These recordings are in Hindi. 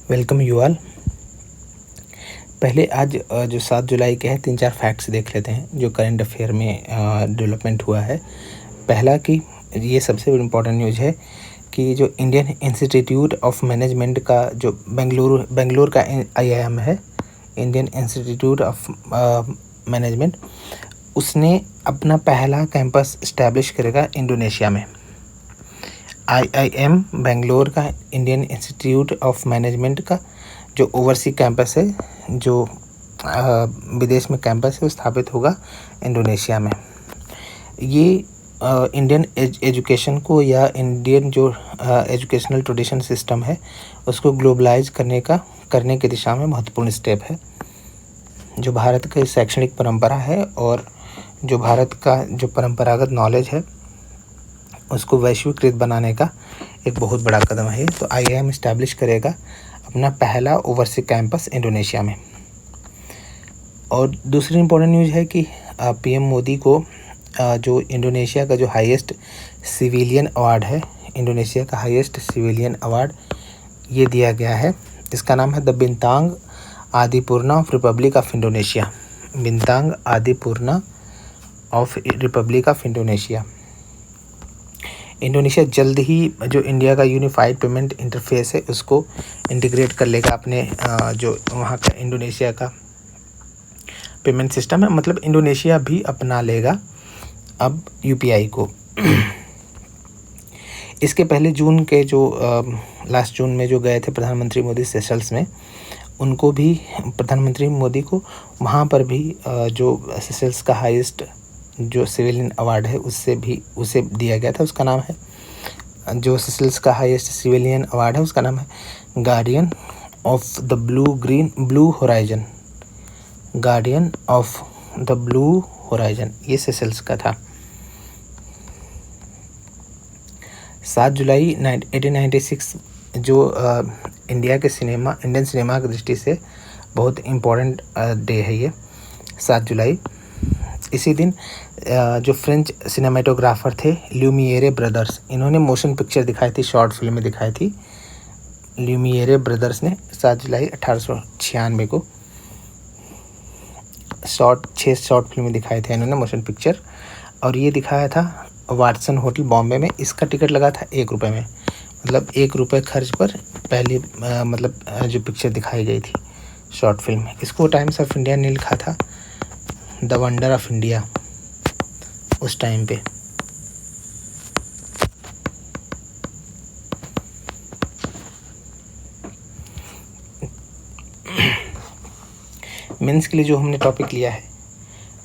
Welcome you all. पहले आज जो 7 जुलाई के हैं 3-4 फैक्ट्स देख लेते हैं जो करंट अफेयर में डेवलपमेंट हुआ है। पहला कि ये सबसे इम्पोर्टेंट न्यूज़ है कि जो इंडियन इंस्टीट्यूट ऑफ मैनेजमेंट का जो बेंगलुरु का IIM है, इंडियन इंस्टीट्यूट ऑफ मैनेजमेंट, उसने अपना पहला कैंपस इस्टेब्लिश करेगा इंडोनेशिया में। IIM बेंगलोर का इंडियन इंस्टीट्यूट ऑफ मैनेजमेंट का जो ओवरसी कैंपस है, जो विदेश में कैंपस है, वो स्थापित होगा इंडोनेशिया में। ये इंडियन एजुकेशन को या इंडियन जो एजुकेशनल ट्रेडिशन सिस्टम है उसको ग्लोबलाइज करने की दिशा में महत्वपूर्ण स्टेप है। जो भारत की शैक्षणिक परंपरा है और जो भारत का जो परंपरागत नॉलेज है उसको वैश्वीकृत बनाने का एक बहुत बड़ा कदम है। तो IIM इस्टेब्लिश करेगा अपना पहला ओवरसीज कैंपस इंडोनेशिया में। और दूसरी इम्पोर्टेंट न्यूज़ है कि PM मोदी को जो इंडोनेशिया का जो हाईएस्ट सिविलियन अवार्ड है, इंडोनेशिया का हाईएस्ट सिविलियन अवार्ड ये दिया गया है। इसका नाम है the Bintang Adipurna of Republic of Indonesia. Bintang Adipurna of Republic of Indonesia. Indonesia जल्द ही जो इंडिया का यूनिफाइड पेमेंट इंटरफेस है उसको इंटीग्रेट कर लेगा अपने जो वहाँ का इंडोनेशिया का पेमेंट सिस्टम है, मतलब इंडोनेशिया भी अपना लेगा अब UPI को। इसके पहले जून के जो लास्ट जून में जो गए थे प्रधानमंत्री मोदी सेशल्स में, उनको भी प्रधानमंत्री मोदी को वहाँ पर भी जो सेशल्स का हाईएस्ट जो सिविलियन अवार्ड है उसे दिया गया था। उसका नाम है, जो सेशल्स का हाईएस्ट सिविलियन अवार्ड है उसका नाम है guardian of the blue horizon. Guardian of the blue horizon, ये सेशल्स का था। 7 जुलाई 1896 जो इंडियन सिनेमा की दृष्टि से बहुत इम्पोर्टेंट डे है ये 7 जुलाई। इसी दिन जो फ्रेंच सिनेमेटोग्राफर थे ल्यूमियरे ब्रदर्स, इन्होंने मोशन पिक्चर दिखाई थी, शॉर्ट फिल्में दिखाई थी। ल्यूमियरे ब्रदर्स ने 7 जुलाई 1896 को 6 शॉर्ट फिल्में दिखाए थे इन्होंने, मोशन पिक्चर। और ये दिखाया था वाटसन होटल बॉम्बे में। इसका टिकट लगा था 1 रुपये में, मतलब 1 रुपये खर्च पर पहली जो पिक्चर दिखाई गई थी शॉर्ट फिल्म। इसको टाइम्स ऑफ इंडिया ने लिखा था द वंडर ऑफ इंडिया उस टाइम पे। मेंस के लिए जो हमने टॉपिक लिया है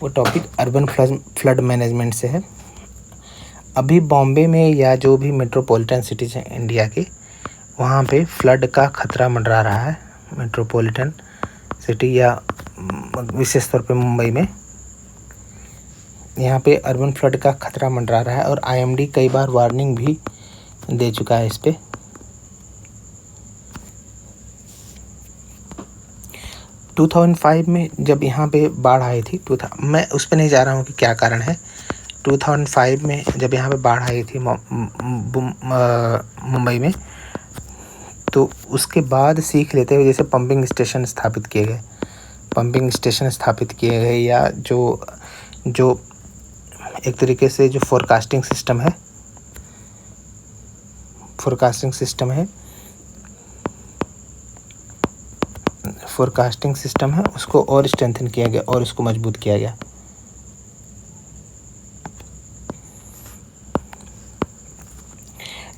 वो टॉपिक अर्बन फ्लड मैनेजमेंट से है। अभी बॉम्बे में या जो भी मेट्रोपॉलिटन सिटीज़ हैं इंडिया के, वहाँ पे फ्लड का खतरा मंडरा रहा है। मेट्रोपॉलिटन सिटी या विशेष तौर पे मुंबई में यहाँ पे अर्बन फ्लड का खतरा मंडरा रहा है और IMD कई बार वार्निंग भी दे चुका है इस पे। 2005 में जब यहाँ पे बाढ़ आई थी, मैं उस पर नहीं जा रहा हूँ कि क्या कारण है। 2005 में जब यहाँ पे बाढ़ आई थी मुंबई में, तो उसके बाद सीख लेते हुए जैसे पंपिंग स्टेशन स्थापित किए गए या जो एक तरीके से जो फोरकास्टिंग सिस्टम है उसको और स्ट्रेंथन किया गया और उसको मजबूत किया गया।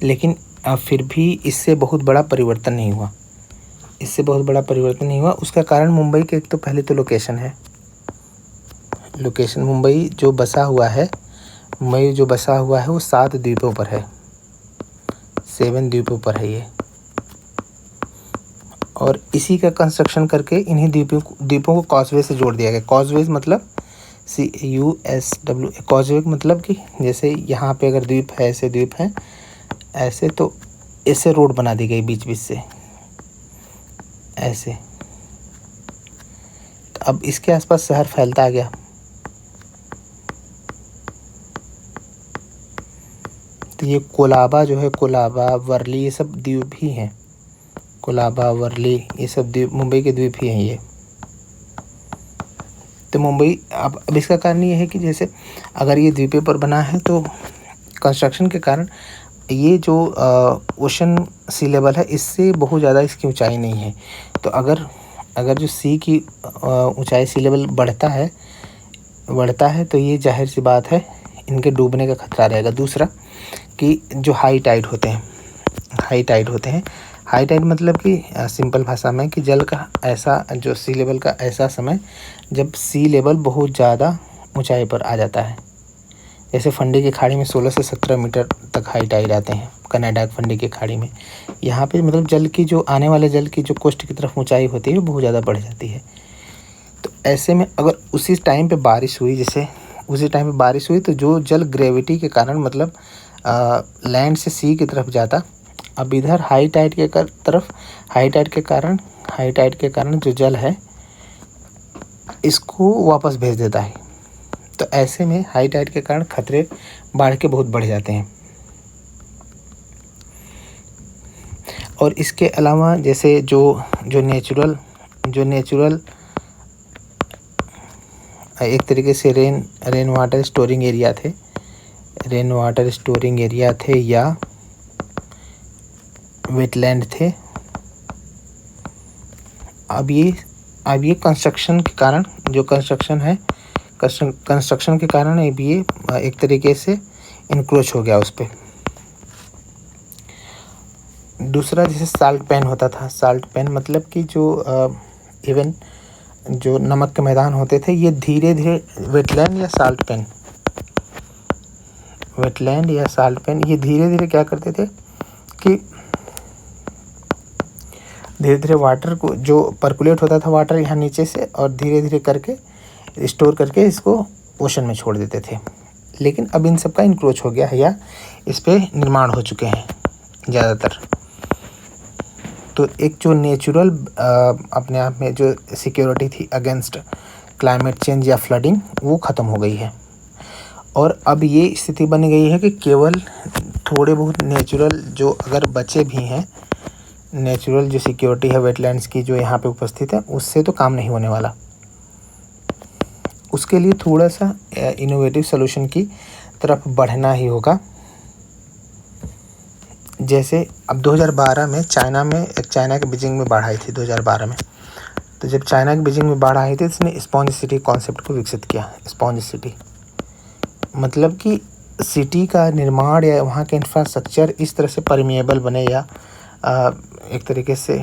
लेकिन फिर भी इससे बहुत बड़ा परिवर्तन नहीं हुआ। उसका कारण मुंबई के एक तो पहले तो लोकेशन है। मुंबई जो बसा हुआ है वो 7 द्वीपों पर है, 7 द्वीपों पर है ये। और इसी का कंस्ट्रक्शन करके इन्हीं द्वीपों को कॉजवे से जोड़ दिया गया। कॉजवेज मतलब CUSW, कॉजवे मतलब कि जैसे यहाँ पे अगर द्वीप है, ऐसे द्वीप हैं ऐसे, तो ऐसे रोड बना दी गई बीच से ऐसे। तो अब इसके आसपास शहर फैलता आ गया। तो ये कोलाबा जो है, कोलाबा, वर्ली, ये सब द्वीप ही हैं। कोलाबा, वर्ली, ये सब द्वीप, मुंबई के द्वीप ही हैं ये। तो मुंबई अब इसका कारण ये है कि जैसे अगर ये द्वीपों पर बना है तो कंस्ट्रक्शन के कारण ये जो ओशन सी लेवल है इससे बहुत ज़्यादा इसकी ऊंचाई नहीं है। तो अगर जो सी की ऊंचाई सी लेवल बढ़ता है तो ये जाहिर सी बात है इनके डूबने का खतरा रहेगा। दूसरा कि जो हाई टाइड होते हैं, हाई टाइड मतलब कि सिंपल भाषा में कि जल का ऐसा जो सी लेवल का ऐसा समय जब सी लेवल बहुत ज़्यादा ऊंचाई पर आ जाता है। जैसे फंडी की खाड़ी में 16 से 17 मीटर तक हाई टाइड आते हैं, कनाडा फंडी की खाड़ी में। यहाँ पे मतलब जल की जो आने वाले जल की जो कोस्ट की तरफ ऊंचाई होती है वो बहुत ज़्यादा बढ़ जाती है। तो ऐसे में अगर उसी टाइम पे बारिश हुई तो जो जल ग्रेविटी के कारण मतलब लैंड से सी की तरफ जाता, अब इधर हाई टाइड के कारण जो जल है इसको वापस भेज देता है। तो ऐसे में हाई टाइड के कारण खतरे बाढ़ के बहुत बढ़ जाते हैं। और इसके अलावा जैसे जो नेचुरल एक तरीके से रेन वाटर स्टोरिंग एरिया थे या वेटलैंड थे। अब ये कंस्ट्रक्शन के कारण कंस्ट्रक्शन के कारण अब ये एक तरीके से इंक्रोच हो गया उस पर। दूसरा जैसे साल्ट पैन होता था, साल्ट पैन मतलब कि इवन जो नमक के मैदान होते थे ये धीरे धीरे वेटलैंड या साल्ट पैन ये धीरे धीरे क्या करते थे कि धीरे धीरे वाटर को जो पर्कुलेट होता था वाटर यहाँ नीचे से और धीरे धीरे करके स्टोर करके इसको ओशन में छोड़ देते थे। लेकिन अब इन सब का इंक्रोच हो गया है या इस पे निर्माण हो चुके हैं ज़्यादातर। तो एक जो नेचुरल अपने आप में जो सिक्योरिटी थी अगेंस्ट क्लाइमेट चेंज या फ्लडिंग वो ख़त्म हो गई है। और अब ये स्थिति बन गई है कि केवल थोड़े बहुत नेचुरल जो अगर बचे भी हैं, नेचुरल जो सिक्योरिटी है वेटलैंड्स की जो यहाँ पे उपस्थित है उससे तो काम नहीं होने वाला। उसके लिए थोड़ा सा इनोवेटिव सॉल्यूशन की तरफ बढ़ना ही होगा। जैसे अब 2012 में चाइना के बीजिंग में बाढ़ आई थी 2012 में। तो जब चाइना के बीजिंग में बाढ़ आई थी इसने स्पॉन्ज सिटी कॉन्सेप्ट को विकसित किया। स्पॉन्ज सिटी मतलब कि सिटी का निर्माण या वहाँ के इंफ्रास्ट्रक्चर इस तरह से परमिएबल बने या एक तरीके से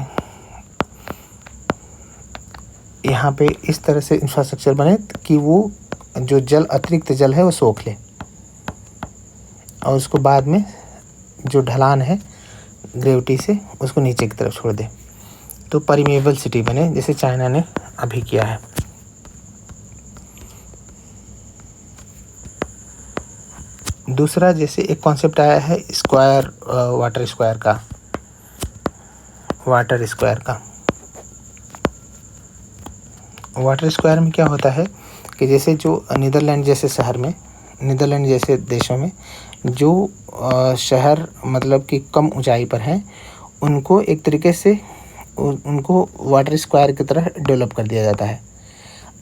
यहाँ पे इस तरह से इंफ्रास्ट्रक्चर बने कि वो जो अतिरिक्त जल है वो सोख ले और उसको बाद में जो ढलान है ग्रेविटी से उसको नीचे की तरफ छोड़ दे। तो परमिएबल सिटी बने जैसे चाइना ने अभी किया है। दूसरा जैसे एक कॉन्सेप्ट आया है वाटर स्क्वायर में क्या होता है कि जैसे जो नीदरलैंड जैसे देशों में जो शहर मतलब कि कम ऊंचाई पर हैं उनको एक तरीके से उनको वाटर स्क्वायर की तरह डेवलप कर दिया जाता है।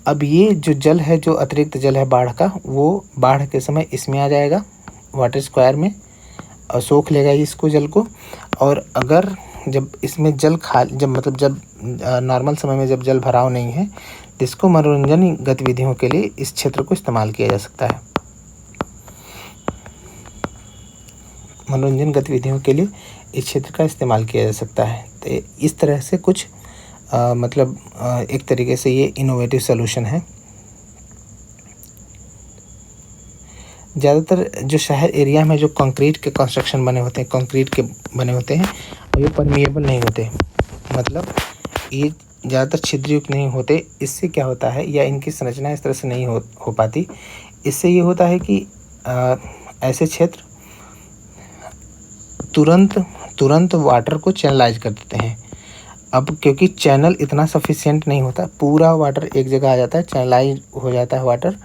अब ये जो जल है जो अतिरिक्त जल है बाढ़ का वो बाढ़ के समय इसमें आ जाएगा वाटर स्क्वायर में और सोख लेगा इसको जल को। और अगर जब इसमें जब नॉर्मल समय में जब जल भराव नहीं है तो इसको मनोरंजन गतिविधियों के लिए इस क्षेत्र को इस्तेमाल किया जा सकता है। मनोरंजन गतिविधियों के लिए इस क्षेत्र का इस्तेमाल किया जा सकता है। तो इस तरह से कुछ एक तरीके से ये इनोवेटिव सॉल्यूशन है। ज़्यादातर जो शहर एरिया में जो कंक्रीट के बने होते हैं और ये परमिएबल नहीं होते, मतलब ये ज़्यादातर छिद्रयुक्त नहीं होते। इससे क्या होता है या इनकी संरचना इस तरह से नहीं हो पाती। इससे ये होता है कि ऐसे क्षेत्र तुरंत वाटर को चैनलाइज कर देते हैं। अब क्योंकि चैनल इतना सफिशिएंट नहीं होता, पूरा वाटर एक जगह आ जाता है, चैनलाइज हो जाता है वाटर।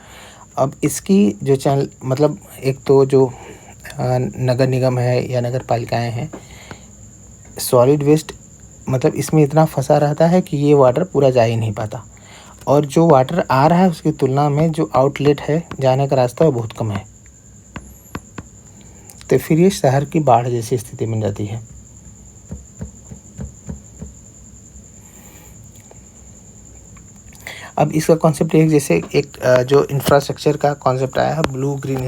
अब इसकी जो चैनल मतलब एक तो जो नगर निगम है या नगर पालिकाएँ हैं सॉलिड वेस्ट मतलब इसमें इतना फंसा रहता है कि ये वाटर पूरा जा ही नहीं पाता, और जो वाटर आ रहा है उसकी तुलना में जो आउटलेट है, जाने का रास्ता, वो बहुत कम है। तो फिर ये शहर की बाढ़ जैसी स्थिति बन जाती है। अब इसका कॉन्सेप्ट एक जैसे एक जो इंफ्रास्ट्रक्चर का कॉन्सेप्ट आया है, ब्लू ग्रीन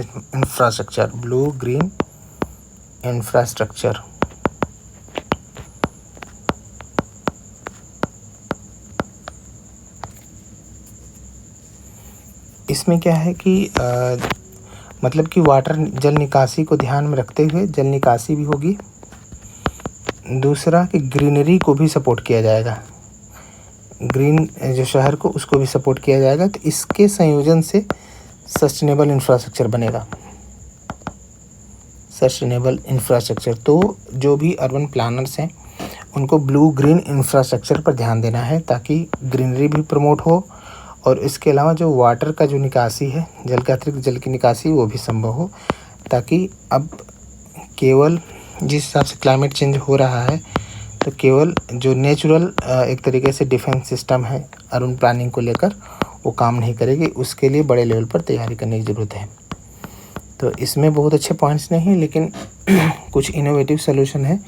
इंफ्रास्ट्रक्चर। इसमें क्या है कि मतलब कि वाटर जल निकासी को ध्यान में रखते हुए जल निकासी भी होगी। दूसरा कि ग्रीनरी को भी सपोर्ट किया जाएगा, ग्रीन जो शहर को उसको भी सपोर्ट किया जाएगा। तो इसके संयोजन से सस्टेनेबल इंफ्रास्ट्रक्चर बनेगा। सस्टेनेबल इंफ्रास्ट्रक्चर, तो जो भी अर्बन प्लानर्स हैं उनको ब्लू ग्रीन इंफ्रास्ट्रक्चर पर ध्यान देना है, ताकि ग्रीनरी भी प्रमोट हो, और इसके अलावा जो वाटर का जो निकासी है, जल का अतिरिक्त जल की निकासी, वो भी संभव हो। ताकि अब केवल जिस हिसाब से क्लाइमेट चेंज हो रहा है, तो केवल जो नेचुरल एक तरीके से डिफेंस सिस्टम है अर्बन प्लानिंग को लेकर, वो काम नहीं करेगी। उसके लिए बड़े लेवल पर तैयारी करने की ज़रूरत है। तो इसमें बहुत अच्छे पॉइंट्स नहीं, लेकिन कुछ इनोवेटिव सोल्यूशन है,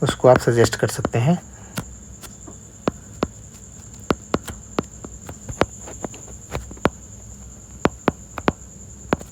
उसको आप सजेस्ट कर सकते हैं।